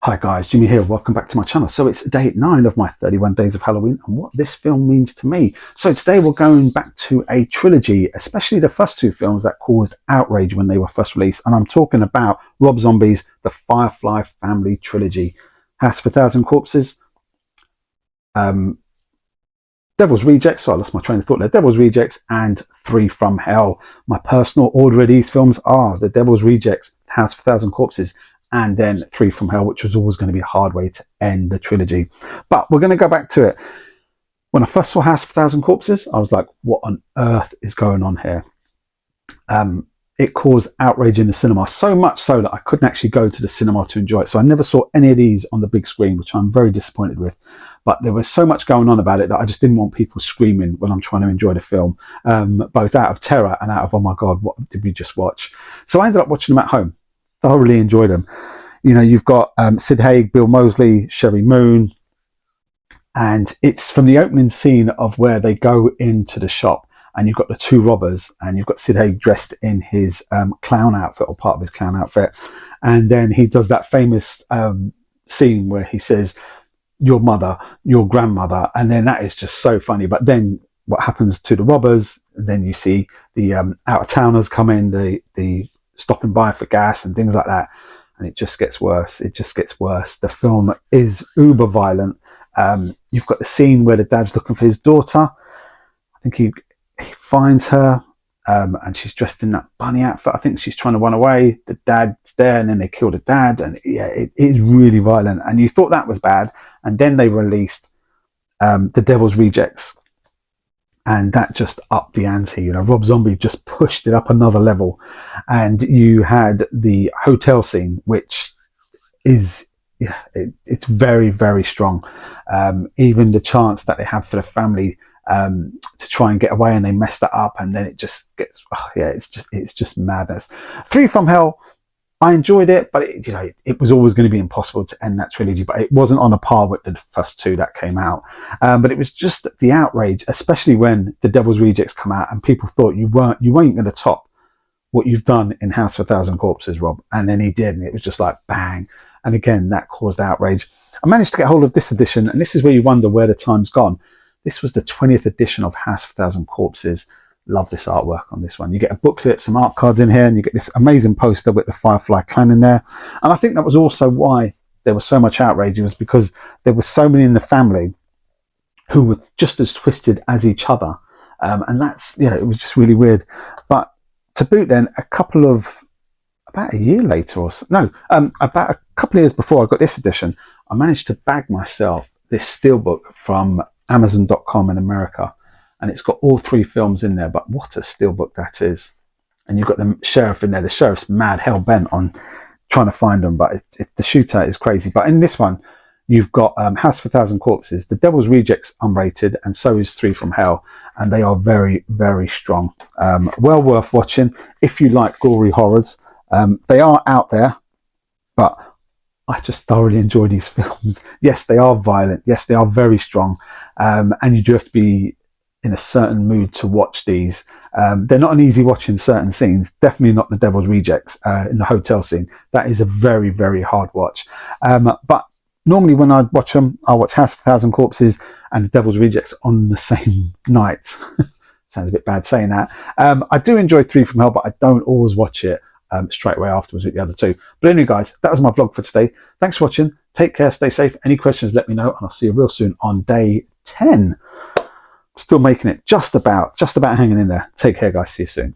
Hi guys, Jimmy here. Welcome back to my channel. So it's day 9 of my 31 days of Halloween and what this film means to me. So today we're going back to a trilogy, especially the first two films that caused outrage when they were first released. And I'm talking about Rob Zombie's The Firefly family trilogy. House of a Thousand Corpses, Devil's Rejects, so I lost my train of thought there, Devil's Rejects and Three from Hell. My personal order of these films are The Devil's Rejects, House of a Thousand Corpses, and then Three from Hell, which was always going to be a hard way to end the trilogy. But we're going to go back to it. When I first saw House of a Thousand Corpses, I was like, what on earth is going on here? It caused outrage in the cinema, so much so that I couldn't actually go to the cinema to enjoy it. So I never saw any of these on the big screen, which I'm very disappointed with. But there was so much going on about it that I just didn't want people screaming when I'm trying to enjoy the film, both out of terror and out of, oh my God, what did we just watch? So I ended up watching them at home. Thoroughly enjoyed them. You know, you've got Sid Haig, Bill Moseley, Sherry Moon, and it's from the opening scene of where they go into the shop, and you've got the two robbers, and you've got Sid Haig dressed in his clown outfit, or part of his clown outfit, and then he does that famous scene where he says, "Your mother, your grandmother," and then that is just so funny. But then what happens to the robbers? Then you see the out-of-towners come in, the stopping by for gas and things like that, and it just gets worse. It just gets worse. The film is uber violent. You've got the scene where the dad's looking for his daughter. I think he finds her, and she's dressed in that bunny outfit. I think she's trying to run away. The dad's there, and then they kill the dad, and yeah, it is really violent. And you thought that was bad, and then they released The Devil's Rejects, and that just upped the ante. You know, Rob Zombie just pushed it up another level. And you had the hotel scene, which is, yeah, it's very, very strong. Even the chance that they have for the family to try and get away, and they mess that up, and then it just gets, oh yeah, it's just madness. Three from Hell, I enjoyed it, but it was always going to be impossible to end that trilogy. But it wasn't on a par with the first two that came out. But it was just the outrage, especially when The Devil's Rejects come out, and people thought you weren't going to top what you've done in House of a Thousand Corpses, Rob. And then he did, and it was just like bang. And again, that caused outrage. I managed to get hold of this edition, and this is where you wonder where the time's gone. This was the 20th edition of House of a Thousand Corpses. Love this artwork on this one. You get a booklet, some art cards in here, and you get this amazing poster with the Firefly clan in there. And I think that was also why there was so much outrage. It was because there were so many in the family who were just as twisted as each other. And that's, it was just really weird. But to boot then, about a year later or so, no, about a couple of years before I got this edition, I managed to bag myself this Steelbook from Amazon.com in America. And it's got all three films in there, but what a steelbook that is. And you've got the sheriff in there. The sheriff's mad, hell-bent on trying to find them, but the shootout is crazy. But in this one, you've got House of a Thousand Corpses, The Devil's Rejects unrated, and so is Three from Hell. And they are very, very strong. Well worth watching if you like gory horrors. They are out there, but I just thoroughly enjoy these films. Yes, they are violent. Yes, they are very strong. And you do have to be in a certain mood to watch these. They're not an easy watch in certain scenes. Definitely not The Devil's Rejects in the hotel scene. That is a very, very hard watch. But normally when I watch them, I'll watch House of a Thousand Corpses and The Devil's Rejects on the same night. Sounds a bit bad saying that. I do enjoy Three from Hell, but I don't always watch it straight away afterwards with the other two. But anyway, guys, that was my vlog for today. Thanks for watching. Take care, stay safe. Any questions, let me know, and I'll see you real soon on day 10. Still making it, just about hanging in there. Take care, guys. See you soon.